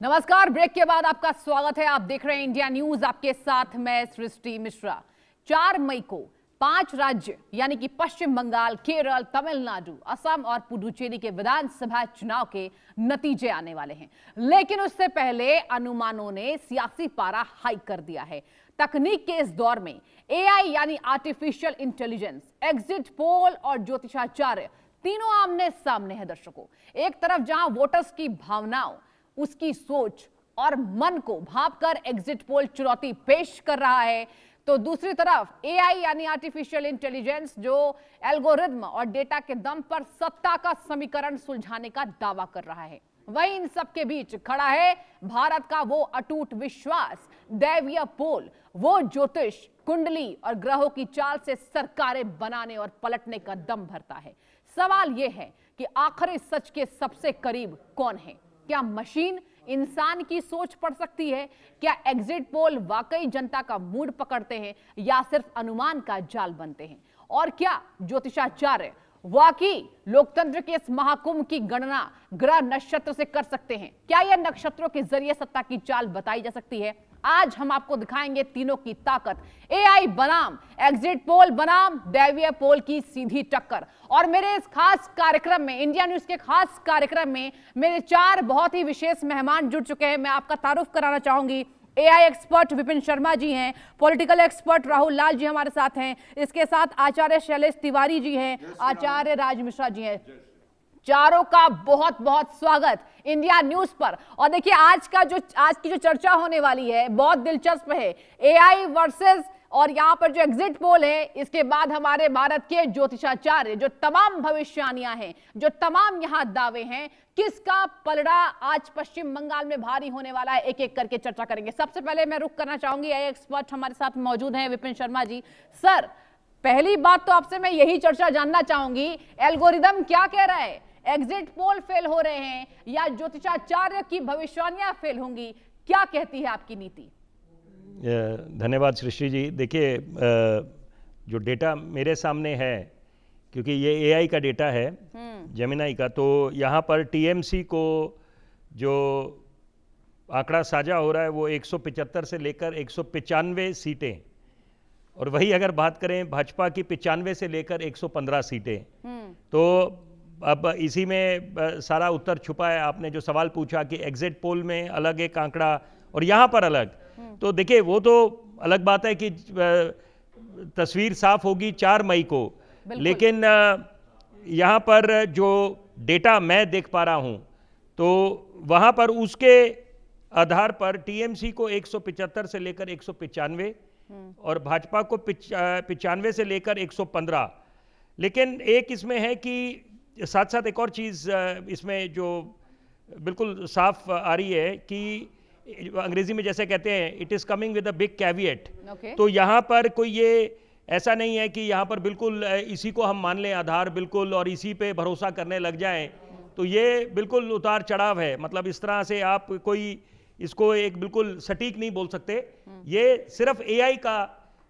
नमस्कार, ब्रेक के बाद आपका स्वागत है। आप देख रहे हैं इंडिया न्यूज, आपके साथ मैं सृष्टि मिश्रा। 4 मई को 5 राज्य यानी कि पश्चिम बंगाल, केरल, तमिलनाडु, असम और पुडुचेरी के विधानसभा चुनाव के नतीजे आने वाले हैं। लेकिन उससे पहले अनुमानों ने सियासी पारा हाई कर दिया है। तकनीक के इस दौर में एआई यानी आर्टिफिशियल इंटेलिजेंस, एग्जिट पोल और ज्योतिषाचार्य तीनों आमने सामने है। दर्शकों, एक तरफ जहां वोटर्स की भावनाओं, उसकी सोच और मन को भांपकर एग्जिट पोल चुनौती पेश कर रहा है, तो दूसरी तरफ एआई यानी आर्टिफिशियल इंटेलिजेंस जो एल्गोरिथम और डेटा के दम पर सत्ता का समीकरण सुलझाने का दावा कर रहा है। वहीं इन सबके बीच खड़ा है भारत का वो अटूट विश्वास, दैवीय पोल, वो ज्योतिष, कुंडली और ग्रहों की चाल से सरकारें बनाने और पलटने का दम भरता है। सवाल यह है कि आखिरी सच के सबसे करीब कौन है? क्या मशीन इंसान की सोच पढ़ सकती है? क्या एग्जिट पोल वाकई जनता का मूड पकड़ते हैं या सिर्फ अनुमान का जाल बनते हैं? और क्या ज्योतिषाचार्य वाकई लोकतंत्र के इस महाकुंभ की गणना ग्रह नक्षत्र से कर सकते हैं? क्या यह नक्षत्रों के जरिए सत्ता की चाल बताई जा सकती है? आज हम आपको दिखाएंगे तीनों की ताकत, एआई बनाम एग्जिट पोल बनाम दैवीय पोल की सीधी टक्कर। और मेरे इस खास कार्यक्रम में, इंडिया न्यूज के खास कार्यक्रम में, मेरे 4 बहुत ही विशेष मेहमान जुड़ चुके हैं। मैं आपका तारुफ कराना चाहूंगी। एआई एक्सपर्ट विपिन शर्मा जी हैं, पॉलिटिकल एक्सपर्ट राहुल लाल जी हमारे साथ हैं, इसके साथ आचार्य शैलेश तिवारी जी हैं, आचार्य राज मिश्रा जी हैं। चारों का बहुत बहुत स्वागत इंडिया न्यूज पर। और देखिए, आज की जो चर्चा होने वाली है बहुत दिलचस्प है। एआई वर्सेस और यहां पर जो एग्जिट पोल है, इसके बाद हमारे भारत के ज्योतिषाचार्य, जो तमाम भविष्यवाणियां हैं, जो तमाम यहां दावे हैं, किसका पलड़ा आज पश्चिम बंगाल में भारी होने वाला है, एक एक करके चर्चा करेंगे। सबसे पहले मैं रुख करना चाहूंगी, एआई एक्सपर्ट हमारे साथ मौजूद हैं विपिन शर्मा जी। सर, पहली बात तो आपसे मैं यही चर्चा जानना चाहूंगी, एल्गोरिदम क्या कह रहा है? एग्जिट पोल फेल हो रहे हैं या ज्योतिषाचार्य की भविष्यवाणियां फेल होंगी? क्या कहती है आपकी नीति? धन्यवाद सृष्टि जी। देखिए, जो डेटा मेरे सामने है, क्योंकि ये एआई का डेटा है, जेमिनाई का, तो यहाँ पर टीएमसी को जो आंकड़ा साझा हो रहा है वो 175 से लेकर 195 सीटें, और वही अगर बात करें भाजपा की 95 से लेकर 115 सीटें। तो अब इसी में सारा उत्तर छुपा है। आपने जो सवाल पूछा कि एग्जिट पोल में अलग एक आंकड़ा और यहाँ पर अलग, तो देखिए वो तो अलग बात है कि तस्वीर साफ होगी 4 मई को, लेकिन यहाँ पर जो डेटा मैं देख पा रहा हूँ, तो वहाँ पर उसके आधार पर टीएमसी को 175 से लेकर 195 और भाजपा को 95 से लेकर 115। लेकिन एक इसमें है कि साथ साथ एक और चीज़ इसमें जो बिल्कुल साफ आ रही है कि अंग्रेजी में जैसे कहते हैं, it is coming with a big caveat. तो यहाँ पर कोई ये ऐसा नहीं है कि यहाँ पर बिल्कुल इसी को हम मान लें आधार बिल्कुल और इसी पे भरोसा करने लग जाएं। तो ये बिल्कुल उतार चढ़ाव है, मतलब इस तरह से आप कोई इसको एक बिल्कुल सटीक नहीं बोल सकते। ये सिर्फ एआई का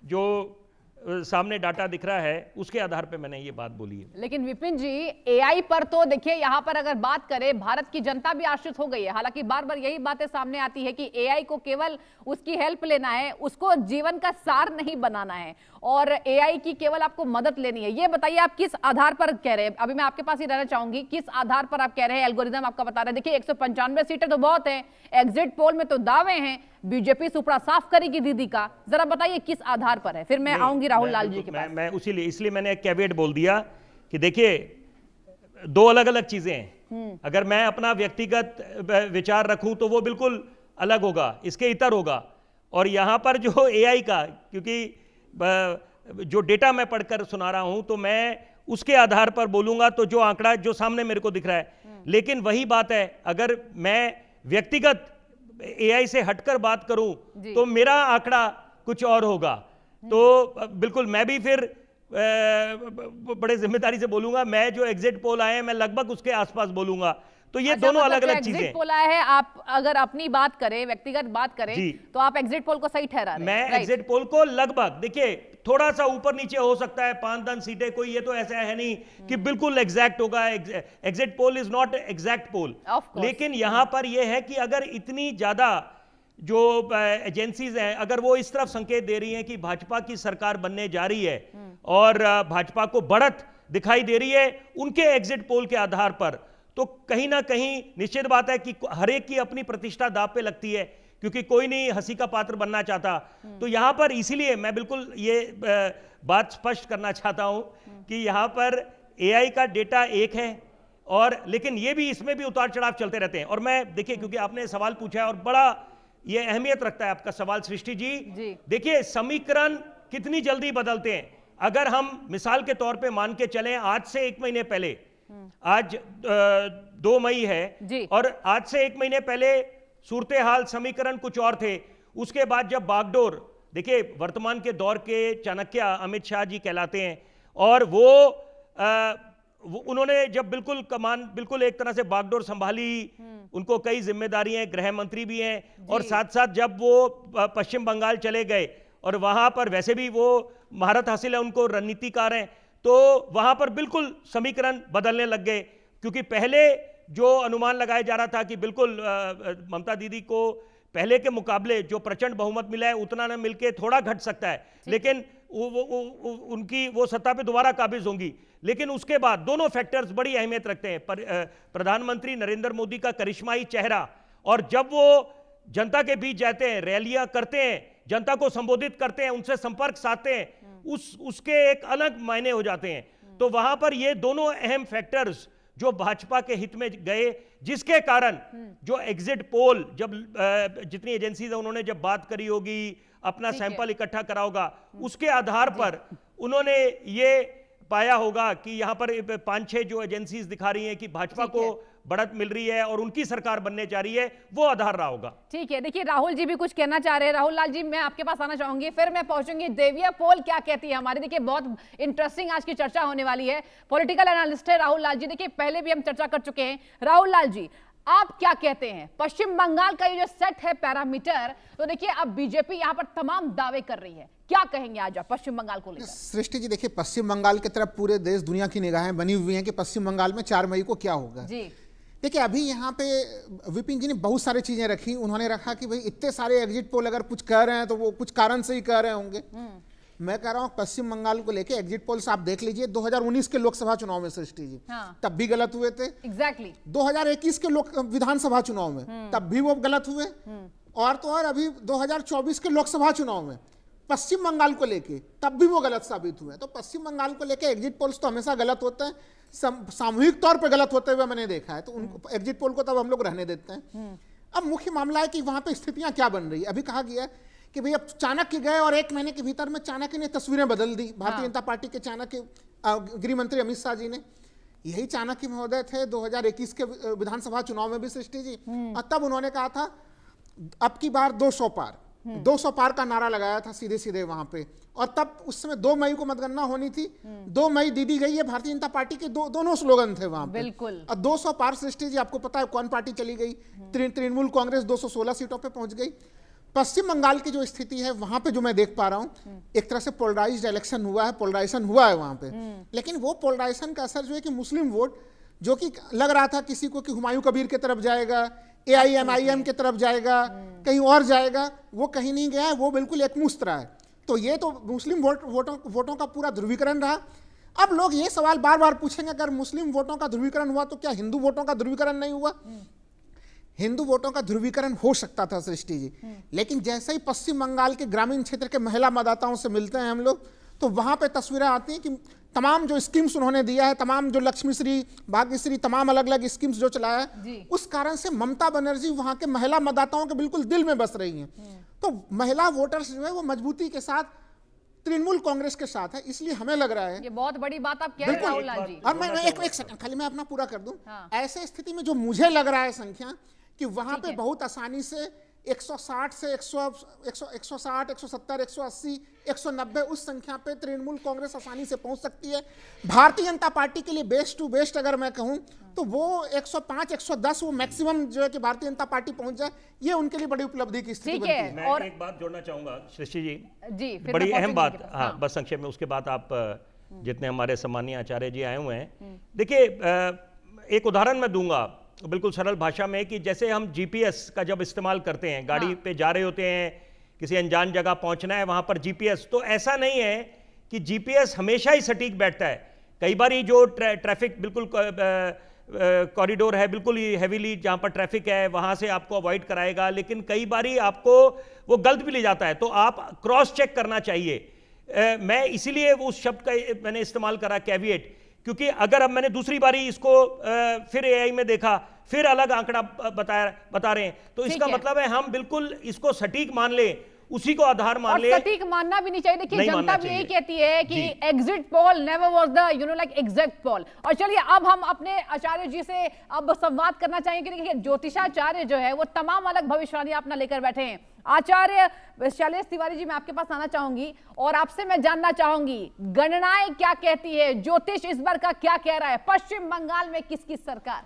जो सामने डाटा दिख रहा है उसके आधार पे मैंने ये बात बोली है। लेकिन विपिन जी, एआई पर तो देखिए, यहां पर अगर बात करें, भारत की जनता भी आश्रित हो गई है। हालांकि बार बार यही बातें सामने आती है कि एआई को केवल उसकी हेल्प लेना है, उसको जीवन का सार नहीं बनाना है और एआई की केवल आपको मदद लेनी है। ये बताइए, आप किस आधार पर कह रहे हैं? अभी मैं आपके पास ही रहना चाहूंगी, किस आधार पर आप कह रहे हैं? एल्गोरिदम आपका बता रहे हैं। देखिए, 195 सीटें तो बहुत है, एग्जिट पोल में तो दावे हैं बीजेपी सुपड़ा साफ करेगी दीदी का। जरा बताइए किस आधार पर है, फिर मैं आऊंगी राहुल लाल जी के पास। मैं इसलिए मैंने एक कैविएट बोल दिया कि देखिए, 2 अलग अलग चीजें हैं। अगर मैं अपना व्यक्तिगत विचार रखूं तो वो बिल्कुल अलग होगा, इसके इतर होगा। और यहां पर जो एआई का, क्योंकि जो डेटा मैं पढ़कर सुना रहा हूं, तो मैं उसके आधार पर बोलूंगा, तो जो आंकड़ा जो सामने मेरे को दिख रहा है। लेकिन वही बात है, अगर मैं व्यक्तिगत एआई से हटकर बात करूं तो मेरा आंकड़ा कुछ और होगा। तो बिल्कुल मैं भी फिर बड़े जिम्मेदारी से बोलूंगा, मैं जो एग्जिट पोल आए हैं मैं लगभग उसके आसपास बोलूंगा। तो ये दोनों अलग अलग चीजें। एग्जिट पोल आया है, आप अगर अपनी बात करें, व्यक्तिगत बात करें, तो आप एग्जिट पोल को सही ठहरा रहे हैं? मैं एग्जिट पोल को लगभग, देखिए थोड़ा सा ऊपर नीचे हो सकता है, 5-10 सीटें, कोई ये तो ऐसा है नहीं कि बिल्कुल एग्जैक्ट होगा। Exit poll is not exact poll, लेकिन यहां पर यह है कि अगर इतनी ज्यादा जो एजेंसीज हैं अगर वो इस तरफ संकेत दे रही हैं कि भाजपा की सरकार बनने जा रही है और भाजपा को बढ़त दिखाई दे रही है उनके एग्जिट पोल के आधार पर, तो कहीं ना कहीं निश्चित बात है कि हर एक की अपनी प्रतिष्ठा दांव पे लगती है, क्योंकि कोई नहीं हंसी का पात्र बनना चाहता। तो यहां पर इसीलिए मैं बिल्कुल ये बात स्पष्ट करना चाहता हूं कि यहां पर एआई का डेटा एक है, और लेकिन ये भी, इसमें भी उतार चढ़ाव चलते रहते हैं। और मैं देखिए, क्योंकि आपने सवाल पूछा है और बड़ा ये अहमियत रखता है आपका सवाल सृष्टि जी। देखिए, समीकरण कितनी जल्दी बदलते हैं। अगर हम मिसाल के तौर पे मान के चलें, आज से 1 महीने पहले, आज 2 मई है, और आज से 1 महीने पहले सूरत हाल समीकरण कुछ और थे। उसके बाद जब बागडोर, देखिए वर्तमान के दौर के चाणक्य अमित शाह जी कहलाते हैं, और वो उन्होंने जब बिल्कुल कमान, बिल्कुल एक तरह से बागडोर संभाली, उनको कई जिम्मेदारियां, गृह मंत्री भी हैं, और साथ साथ जब वो पश्चिम बंगाल चले गए और वहां पर वैसे भी वो महारत हासिल है उनको, रणनीतिकार हैं, तो वहां पर बिल्कुल समीकरण बदलने लग गए। क्योंकि पहले जो अनुमान लगाया जा रहा था कि बिल्कुल ममता दीदी को पहले के मुकाबले जो प्रचंड बहुमत मिला है उतना न मिलके थोड़ा घट सकता है, लेकिन उनकी वो सत्ता पे दोबारा काबिज होंगी। लेकिन उसके बाद दोनों फैक्टर्स बड़ी अहमियत रखते हैं। प्रधानमंत्री नरेंद्र मोदी का करिश्माई चेहरा, और जब वो जनता के बीच जाते हैं, रैलियां करते हैं, जनता को संबोधित करते हैं, उनसे संपर्क साधते हैं, उसके एक अलग मायने हो जाते हैं। तो वहां पर ये दोनों अहम फैक्टर्स जो भाजपा के हित में गए, जिसके कारण जो एग्जिट पोल, जब जितनी एजेंसीज है उन्होंने जब बात करी होगी, अपना सैंपल इकट्ठा करा होगा, उसके आधार पर उन्होंने ये पाया होगा कि यहां पर 5-6 जो एजेंसीज दिखा रही हैं कि भाजपा को बढ़त मिल रही है और उनकी सरकार बनने जा रही है, वो आधार रहा होगा। ठीक है, देखिए राहुल जी भी कुछ कहना चाह रहे हैं। राहुल लाल जी, मैं आपके पास आना चाहूंगी, फिर मैं पहुंचूंगी देविया पोल क्या कहती है हमारी। देखिए बहुत इंटरेस्टिंग आज की चर्चा होने वाली है। पॉलिटिकल एनालिस्ट है राहुल लाल जी। देखिए पहले भी हम चर्चा कर चुके हैं। राहुल लाल जी, आप क्या कहते हैं, पश्चिम बंगाल का ये जो सेट है पैरामीटर, तो देखिए अब बीजेपी यहां पर तमाम दावे कर रही है, क्या कहेंगे आज आप पश्चिम बंगाल को लेकर? सृष्टि जी, देखिए पश्चिम बंगाल की तरफ पूरे देश दुनिया की निगाहें बनी हुई हैं कि पश्चिम बंगाल में 4 मई को क्या होगा जी। देखिए अभी यहाँ पे विपिन जी ने बहुत सारी चीजें रखी। उन्होंने रखा कि भाई इतने सारे एग्जिट पोल अगर कुछ कह रहे हैं तो वो कुछ कारण से ही कह रहे होंगे। मैं कह रहा हूँ पश्चिम बंगाल को लेके एग्जिट पोल्स आप देख लीजिए, 2019 के लोकसभा चुनाव में सृष्टि जी, तब भी गलत हुए थे। एग्जैक्टली 2021 के विधानसभा चुनाव में तब भी वो गलत हुए, और तो और अभी 2024 के लोकसभा चुनाव में पश्चिम बंगाल को लेके तब भी वो गलत साबित हुए। तो पश्चिम बंगाल को लेके एग्जिट पोल्स तो हमेशा गलत होते हैं, सामूहिक तौर पे गलत होते हुए मैंने देखा है, तो उनको एग्जिट पोल को तब हम लोग रहने देते हैं। अब मुख्य मामला है कि वहां पे स्थितियां क्या बन रही है। अभी कहा गया है कि भाई अब चाणक्य गए और 1 महीने के भीतर में चाणक्य ने तस्वीरें बदल दी। भारतीय जनता पार्टी के चाणक्य गृह मंत्री अमित शाह जी ने, यही चाणक्य महोदय थे 2021 के विधानसभा चुनाव में भी सृष्टि जी, और तब उन्होंने कहा था अब की बार 200 पार, 200 पार का नारा लगाया था सीधे सीधे वहां पे। और तब उस समय 2 मई को मतगणना होनी थी, 2 मई दीदी गई है, भारतीय जनता पार्टी के दोनों स्लोगन थे वहां पे। बिल्कुल। और 200 पार सृष्टि जी, आपको पता है कौन पार्टी चली गई? तृणमूल कांग्रेस 216 सीटों पे पहुंच गई। पश्चिम बंगाल की जो स्थिति है वहां पे जो मैं देख पा रहा हूं, एक तरह से पोलराइज्ड इलेक्शन हुआ है, पोलराइजेशन हुआ है वहां पे। लेकिन वो पोलराइजेशन का असर जो है कि मुस्लिम वोट, जो कि लग रहा था किसी को कि हुमायूं कबीर की तरफ जाएगा, AIMIM की तरफ जाएगा, कहीं और जाएगा, वो कहीं नहीं गया है, वो बिल्कुल एकमुश्त रहा है। तो ये तो मुस्लिम वोटों का पूरा ध्रुवीकरण रहा। अब लोग ये सवाल बार बार पूछेंगे, अगर मुस्लिम वोटों का ध्रुवीकरण हुआ तो क्या हिंदू वोटों का ध्रुवीकरण नहीं हुआ? हिंदू वोटों का ध्रुवीकरण हो सकता था सृष्टि जी, लेकिन जैसे ही पश्चिम बंगाल के ग्रामीण क्षेत्र के महिला मतदाताओं से मिलते हैं हम लोग, तो वहां पे तस्वीरें आती हैं कि तमाम जो स्कीम्स उन्होंने दिया है, तमाम जो लक्ष्मीश्री, भाग्यश्री, तमाम अलग अलग स्कीम्स जो चलाया है, उस कारण से ममता बनर्जी वहां के महिला मतदाताओं के बिल्कुल दिल में बस रही हैं। तो महिला वोटर्स जो है वो मजबूती के साथ तृणमूल कांग्रेस के साथ है। इसलिए हमें लग रहा है, ये बहुत बड़ी बात आप कह रहे हैं राहुल लाल जी। और मैं एक सेकंड खाली मैं अपना पूरा कर दूं। ऐसे स्थिति में जो मुझे लग रहा है संख्या कि वहां पे बहुत आसानी से 160 से 160, 170, 180, 190 उस संख्या पे तृणमूल कांग्रेस आसानी से पहुंच सकती है। भारतीय जनता पार्टी के लिए बेस्ट टू बेस्ट अगर मैं कहूं तो वो 105, 110 वो मैक्सिमम जो है कि भारतीय जनता पार्टी पहुंच जाए, ये उनके लिए बड़ी उपलब्धि की स्थिति बनती है। मैं और एक बात जोड़ना चाहूंगा सृष्टि जी, फिर बड़ी मैं अहम पहुंचूंगी बात, आपके हाँ बस संक्षेप में, उसके बाद आप जितने हमारे सम्मानीय आचार्य जी आए हुए हैं, देखिए एक उदाहरण मैं दूंगा बिल्कुल सरल भाषा में कि जैसे हम जीपीएस का जब इस्तेमाल करते हैं, गाड़ी पे जा रहे होते हैं, किसी अनजान जगह पहुंचना है, वहां पर जीपीएस, तो ऐसा नहीं है कि जीपीएस हमेशा ही सटीक बैठता है। कई बार ये जो ट्रैफिक बिल्कुल कॉरिडोर है, बिल्कुल ही हैवीली जहां पर ट्रैफिक है वहां से आपको अवॉइड कराएगा, लेकिन कई बार आपको वो गलत भी ले जाता है, तो आप क्रॉस चेक करना चाहिए। मैं इसीलिए उस शब्द का मैंने इस्तेमाल करा कैविएट, क्योंकि अगर अब मैंने दूसरी बारी इसको फिर एआई में देखा, फिर अलग आंकड़ा बता रहे हैं, तो इसका मतलब है हम बिल्कुल इसको सटीक मान ले, उसी को आधार मान ले। सटीक मानना भी नहीं चाहिए। देखिए जनता भी यही कहती है कि exit poll never was the like exact poll. और चलिए अब हम अपने आचार्य जी से अब संवाद करना चाहेंगे। देखिए ज्योतिषाचार्य जो है वो तमाम अलग भविष्यवाणी अपना लेकर बैठे हैं। आचार्य शैलेश तिवारी जी, मैं आपके पास आना चाहूंगी और आपसे मैं जानना चाहूंगी गणनाएं क्या कहती है, ज्योतिष इस बार का क्या कह रहा है, पश्चिम बंगाल में किसकी सरकार?